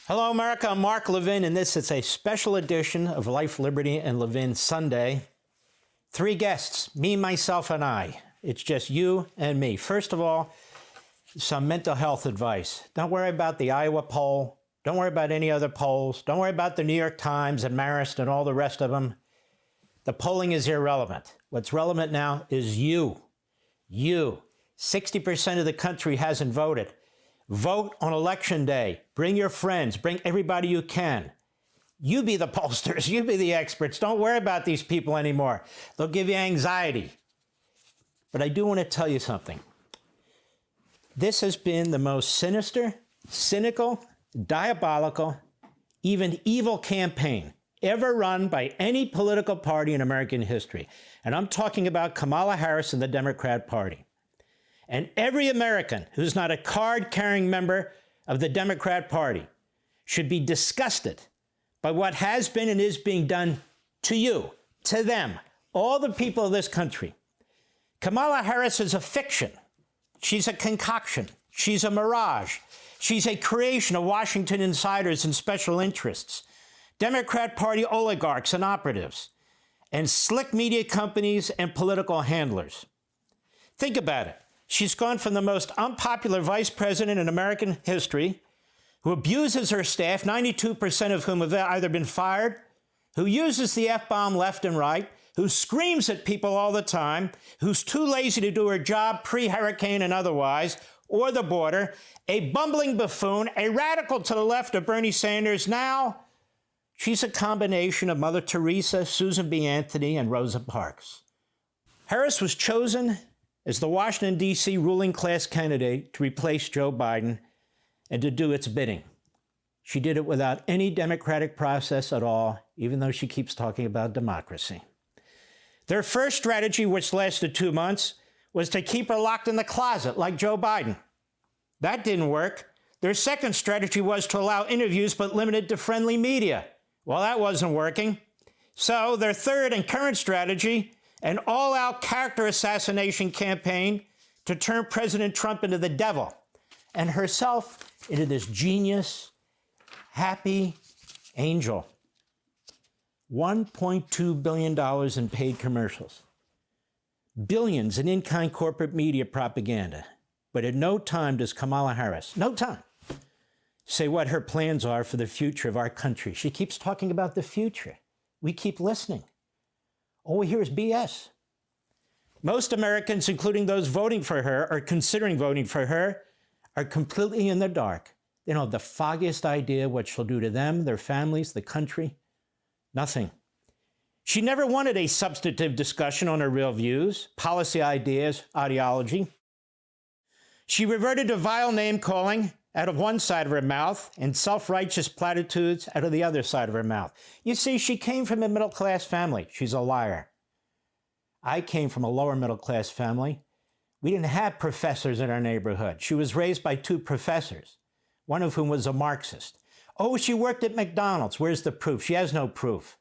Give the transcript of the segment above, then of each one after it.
Hello, America. I'm Mark Levin, and this is a special edition of Life, Liberty, and Levin Sunday. 3 guests, me, myself, and I. It's just you and me. First of all, some mental health advice. Don't worry about the Iowa poll. Don't worry about any other polls. Don't worry about the New York Times and Marist and all the rest of them. The polling is irrelevant. What's relevant now is you. You. 60% of the country hasn't voted. Vote on election day. Bring your friends. Bring everybody you can. You be the pollsters. You be the experts. Don't worry about these people anymore. They'll give you anxiety. But I do want to tell you something. This has been the most sinister, cynical, diabolical, even evil campaign ever run by any political party in American history. And I'm talking about Kamala Harris and the Democrat Party. And every American who's not a card-carrying member of the Democrat Party should be disgusted by what has been and is being done to you, to them, all the people of this country. Kamala Harris is a fiction. She's a concoction. She's a mirage. She's a creation of Washington insiders and special interests, Democrat Party oligarchs and operatives, and slick media companies and political handlers. Think about it. She's gone from the most unpopular vice president in American history, who abuses her staff, 92% of whom have either been fired, who uses the F-bomb left and right, who screams at people all the time, who's too lazy to do her job pre-hurricane and otherwise, or the border, a bumbling buffoon, a radical to the left of Bernie Sanders. Now, she's a combination of Mother Teresa, Susan B. Anthony, and Rosa Parks. Harris was chosen as the Washington, D.C. ruling class candidate to replace Joe Biden and to do its bidding. She did it without any democratic process at all, even though she keeps talking about democracy. Their first strategy, which lasted 2 months, was to keep her locked in the closet like Joe Biden. That didn't work. Their second strategy was to allow interviews but limited to friendly media. Well, that wasn't working. So their third and current strategy, an all-out character assassination campaign to turn President Trump into the devil and herself into this genius, happy angel. $1.2 billion in paid commercials. Billions in in-kind corporate media propaganda. But at no time does Kamala Harris, no time, say what her plans are for the future of our country. She keeps talking about the future. We keep listening. All we hear is BS. Most Americans, including those voting for her or considering voting for her, are completely in the dark. They don't have the foggiest idea what she'll do to them, their families, the country. Nothing. She never wanted a substantive discussion on her real views, policy ideas, ideology. She reverted to vile name-calling out of one side of her mouth and self-righteous platitudes out of the other side of her mouth. You see, she came from a middle-class family. She's a liar. I came from a lower middle-class family. We didn't have professors in our neighborhood. She was raised by 2 professors, one of whom was a Marxist. Oh, she worked at McDonald's. Where's the proof? She has no proof.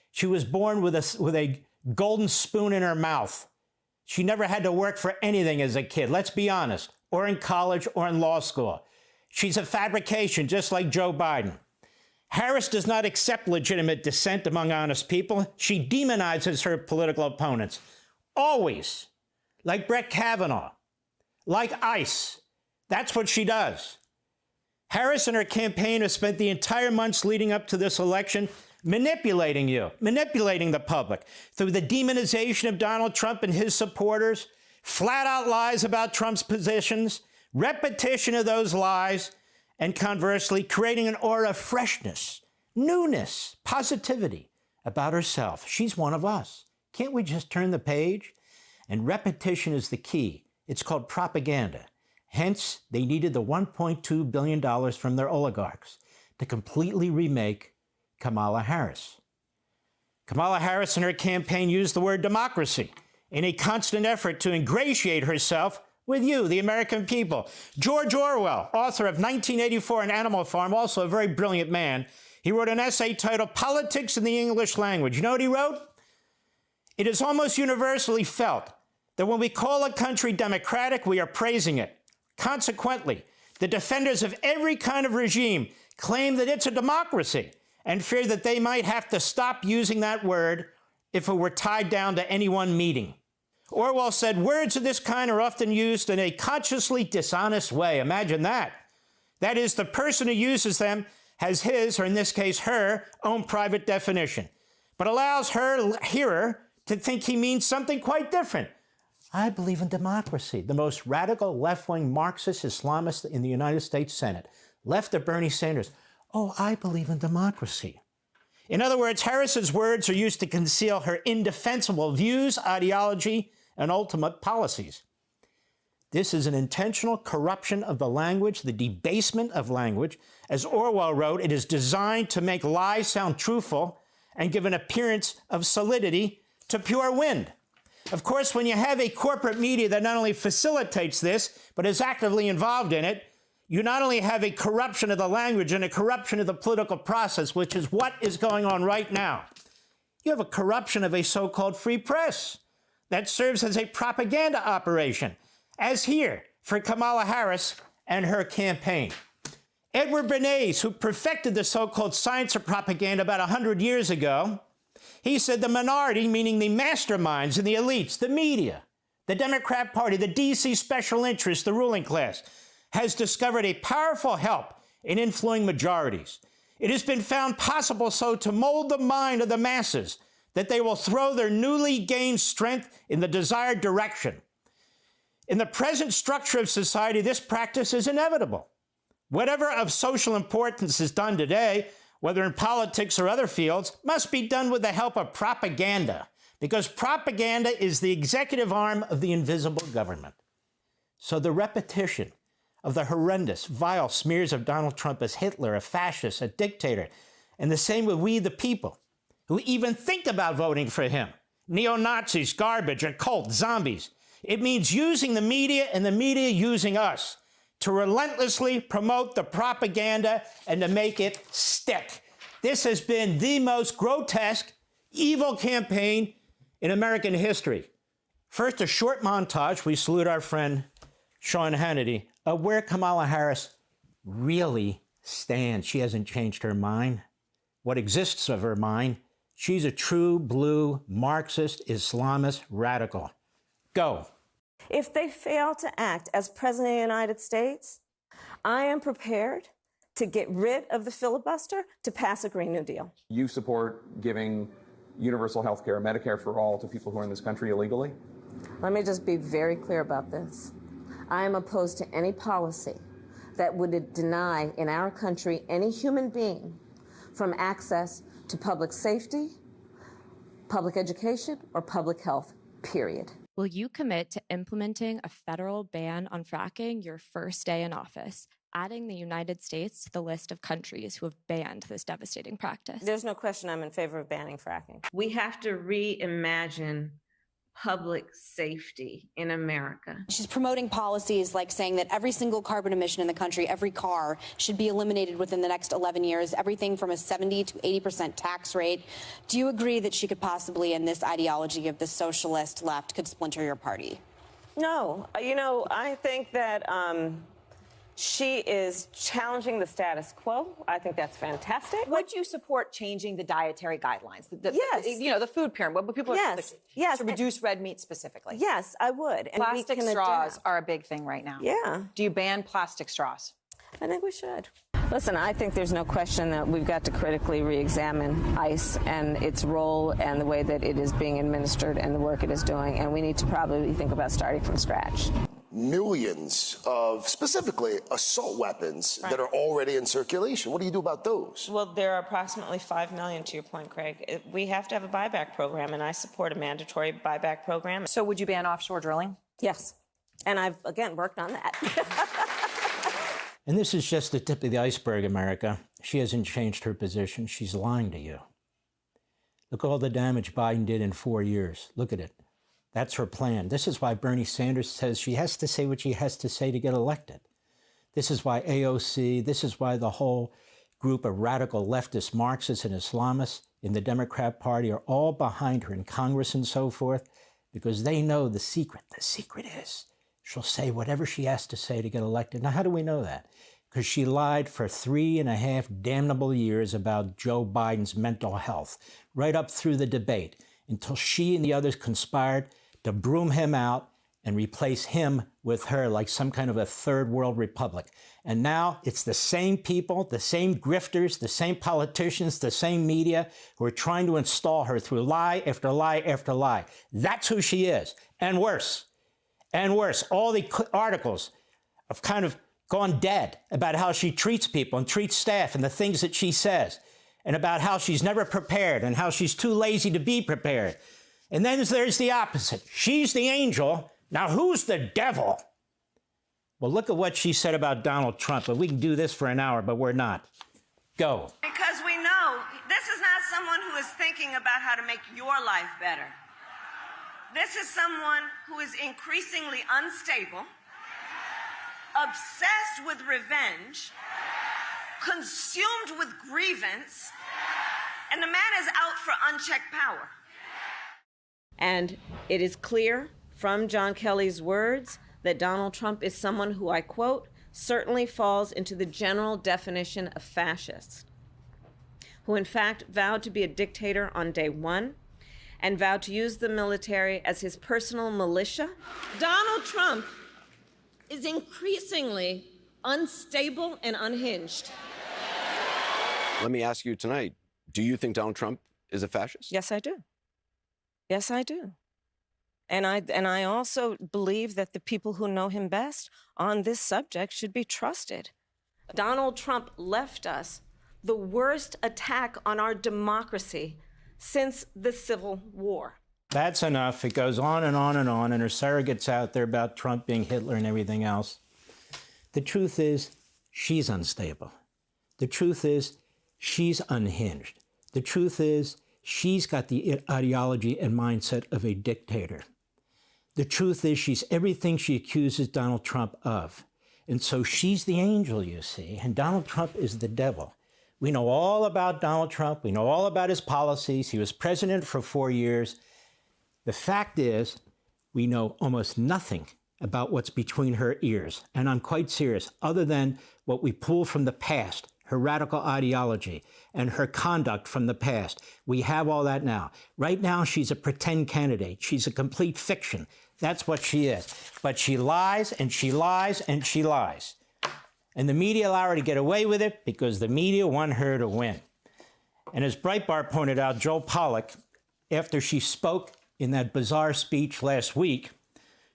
She was born with a golden spoon in her mouth. She never had to work for anything as a kid, let's be honest, or in college or in law school. She's a fabrication, just like Joe Biden. Harris does not accept legitimate dissent among honest people. She demonizes her political opponents. Always. Like Brett Kavanaugh. Like ICE. That's what she does. Harris and her campaign have spent the entire months leading up to this election manipulating you, manipulating the public through the demonization of Donald Trump and his supporters, flat-out lies about Trump's positions, repetition of those lies, and conversely, creating an aura of freshness, newness, positivity about herself. She's one of us. Can't we just turn the page? And repetition is the key. It's called propaganda. Hence, they needed the $1.2 billion from their oligarchs to completely remake Kamala Harris. Kamala Harris and her campaign used the word democracy in a constant effort to ingratiate herself with you, the American people. George Orwell, author of 1984 and Animal Farm, also a very brilliant man, he wrote an essay titled Politics in the English Language. You know what he wrote? It is almost universally felt that when we call a country democratic, we are praising it. Consequently, the defenders of every kind of regime claim that it's a democracy and fear that they might have to stop using that word if it were tied down to any one meeting. Orwell said, words of this kind are often used in a consciously dishonest way. Imagine that. That is, the person who uses them has his, or in this case, her, own private definition, but allows her hearer to think he means something quite different. I believe in democracy. The most radical left-wing Marxist Islamist in the United States Senate, left of Bernie Sanders. Oh, I believe in democracy. In other words, Harris's words are used to conceal her indefensible views, ideology, and ultimate policies. This is an intentional corruption of the language, the debasement of language. As Orwell wrote, it is designed to make lies sound truthful and give an appearance of solidity to pure wind. Of course, when you have a corporate media that not only facilitates this, but is actively involved in it, you not only have a corruption of the language and a corruption of the political process, which is what is going on right now. You have a corruption of a so-called free press that serves as a propaganda operation, as here for Kamala Harris and her campaign. Edward Bernays, who perfected the so-called science of propaganda about 100 years ago, he said the minority, meaning the masterminds and the elites, the media, the Democrat Party, the DC special interests, the ruling class, has discovered a powerful help in influencing majorities. It has been found possible so to mold the mind of the masses that they will throw their newly gained strength in the desired direction. In the present structure of society, this practice is inevitable. Whatever of social importance is done today, whether in politics or other fields, must be done with the help of propaganda, because propaganda is the executive arm of the invisible government. So the repetition of the horrendous, vile smears of Donald Trump as Hitler, a fascist, a dictator, and the same with we the people, who even think about voting for him, neo-Nazis, garbage, and cult zombies. It means using the media and the media using us to relentlessly promote the propaganda and to make it stick. This has been the most grotesque, evil campaign in American history. First, a short montage. We salute our friend Sean Hannity, of where Kamala Harris really stands. She hasn't changed her mind. What exists of her mind? She's a true blue Marxist Islamist radical. Go. If they fail to act as President of the United States, I am prepared to get rid of the filibuster to pass a Green New Deal. You support giving universal health care, Medicare for all, to people who are in this country illegally? Let me just be very clear about this. I am opposed to any policy that would deny in our country any human being from access to public safety, public education, or public health, period. Will you commit to implementing a federal ban on fracking your first day in office, adding the United States to the list of countries who have banned this devastating practice? There's no question I'm in favor of banning fracking. We have to reimagine public safety in America. She's promoting policies like saying that every single carbon emission in the country, every car, should be eliminated within the next 11 years, everything from a 70 to 80% tax rate. Do you agree that she could possibly, in this ideology of the socialist left, could splinter your party? No. I think that she is challenging the status quo. I think that's fantastic. Would you support changing the dietary guidelines? Yes. The food pyramid. What people yes. To reduce red meat specifically. Yes, I would. And plastic straws are a big thing right now. Yeah. Do you ban plastic straws? I think we should. Listen, I think there's no question that we've got to critically re-examine ICE and its role and the way that it is being administered and the work it is doing. And we need to probably think about starting from scratch. Millions of, specifically, assault weapons that are already in circulation. What do you do about those? Well, there are approximately 5 million, to your point, Craig. We have to have a buyback program, and I support a mandatory buyback program. So would you ban offshore drilling? Yes. And I've, again, worked on that. And this is just the tip of the iceberg, America. She hasn't changed her position. She's lying to you. Look at all the damage Biden did in 4 years. Look at it. That's her plan. This is why Bernie Sanders says she has to say what she has to say to get elected. This is why AOC, this is why the whole group of radical leftist Marxists and Islamists in the Democrat Party are all behind her in Congress and so forth, because they know the secret. The secret is she'll say whatever she has to say to get elected. Now, how do we know that? because she lied for 3.5 damnable years about Joe Biden's mental health, right up through the debate, until she and the others conspired to broom him out and replace him with her like some kind of a third world republic. And now it's the same people, the same grifters, the same politicians, the same media who are trying to install her through lie after lie after lie. That's who she is. And worse. And worse. All the articles have kind of gone dead about how she treats people and treats staff and the things that she says, and about how she's never prepared and how she's too lazy to be prepared. And then there's the opposite. She's the angel. Now who's the devil? Well, look at what she said about Donald Trump. And we can do this for an hour, but we're not. Go. Because we know this is not someone who is thinking about how to make your life better. This is someone who is increasingly unstable, obsessed with revenge, consumed with grievance, and the man is out for unchecked power. And it is clear from John Kelly's words that Donald Trump is someone who, I quote, certainly falls into the general definition of fascist, who in fact vowed to be a dictator on day one and vowed to use the military as his personal militia. Donald Trump is increasingly unstable and unhinged. Let me ask you tonight, do you think Donald Trump is a fascist? Yes, I do. Yes, I do. And I also believe that the people who know him best on this subject should be trusted. Donald Trump left us the worst attack on our democracy since the Civil War. That's enough. It goes on and on and on, and her surrogates out there about Trump being Hitler and everything else. The truth is, she's unstable. The truth is, she's unhinged. The truth is, she's got the ideology and mindset of a dictator. The truth is, she's everything she accuses Donald Trump of. And so she's the angel, you see, and Donald Trump is the devil. We know all about Donald Trump. We know all about his policies. He was president for 4 years. The fact is, we know almost nothing about what's between her ears. And I'm quite serious, other than what we pull from the past, her radical ideology and her conduct from the past. We have all that now. Right now, she's a pretend candidate. She's a complete fiction. That's what she is. But she lies and she lies and she lies. And the media allow her to get away with it because the media want her to win. And as Breitbart pointed out, Joel Pollak, after she spoke in that bizarre speech last week,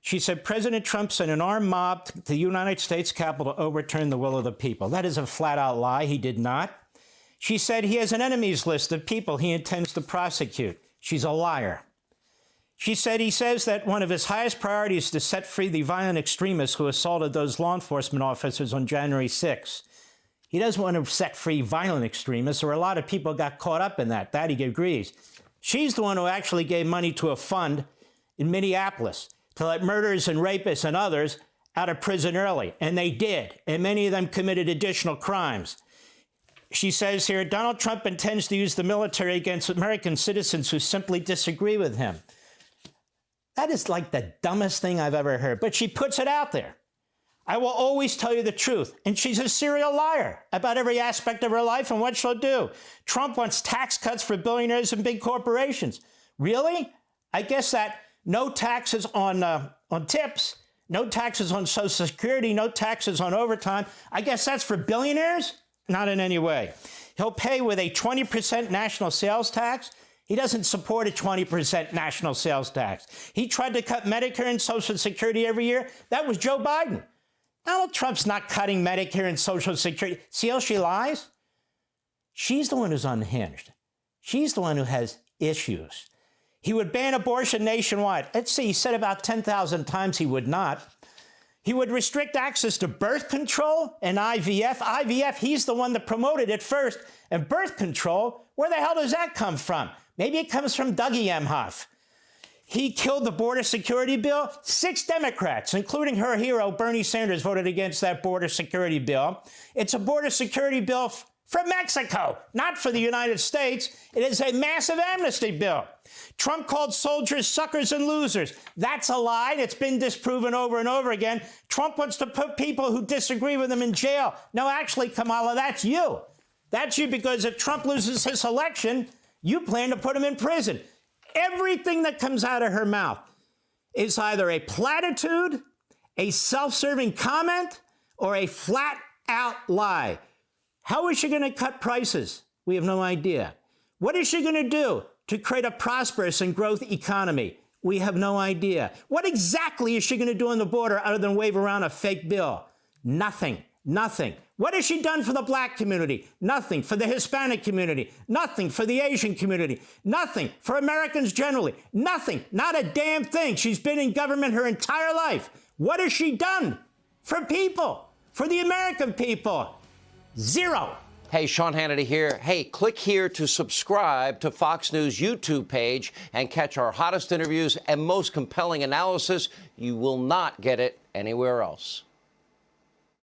she said, President Trump sent an armed mob to the United States Capitol to overturn the will of the people. That is a flat-out lie. He did not. She said he has an enemies list of people he intends to prosecute. She's a liar. She said he says that one of his highest priorities is to set free the violent extremists who assaulted those law enforcement officers on January 6th. He doesn't want to set free violent extremists, or a lot of people got caught up in that. That he agrees. She's the one who actually gave money to a fund in Minneapolis to let murderers and rapists and others out of prison early. And they did. And many of them committed additional crimes. She says here, Donald Trump intends to use the military against American citizens who simply disagree with him. That is like the dumbest thing I've ever heard. But she puts it out there. I will always tell you the truth. And she's a serial liar about every aspect of her life and what she'll do. Trump wants tax cuts for billionaires and big corporations. Really? I guess that no taxes on tips, no taxes on Social Security, no taxes on overtime. I guess that's for billionaires? Not in any way. He'll pay with a 20% national sales tax. He doesn't support a 20% national sales tax. He tried to cut Medicare and Social Security every year. That was Joe Biden. Donald Trump's not cutting Medicare and Social Security. See how she lies? She's the one who's unhinged. She's the one who has issues. He would ban abortion nationwide. Let's see, he said about 10,000 times he would not. He would restrict access to birth control and IVF. IVF, he's the one that promoted it first. And birth control, where the hell does that come from? Maybe it comes from Dougie Emhoff. He killed the border security bill. 6 Democrats, including her hero, Bernie Sanders, voted against that border security bill. It's a border security bill For Mexico, not for the United States. It is a massive amnesty bill. Trump called soldiers suckers and losers. That's a lie. It's been disproven over and over again. Trump wants to put people who disagree with him in jail. No, actually, Kamala, that's you. That's you, because if Trump loses his election, you plan to put him in prison. Everything that comes out of her mouth is either a platitude, a self-serving comment, or a flat-out lie. How is she going to cut prices? We have no idea. What is she going to do to create a prosperous and growth economy? We have no idea. What exactly is she going to do on the border other than wave around a fake bill? Nothing. Nothing. What has she done for the black community? Nothing. For the Hispanic community? Nothing. For the Asian community? Nothing. For Americans generally? Nothing. Not a damn thing. She's been in government her entire life. What has she done for people? For the American people? Zero. Hey, Sean Hannity here. Hey, click here to subscribe to Fox News YouTube page and catch our hottest interviews and most compelling analysis. You will not get it anywhere else.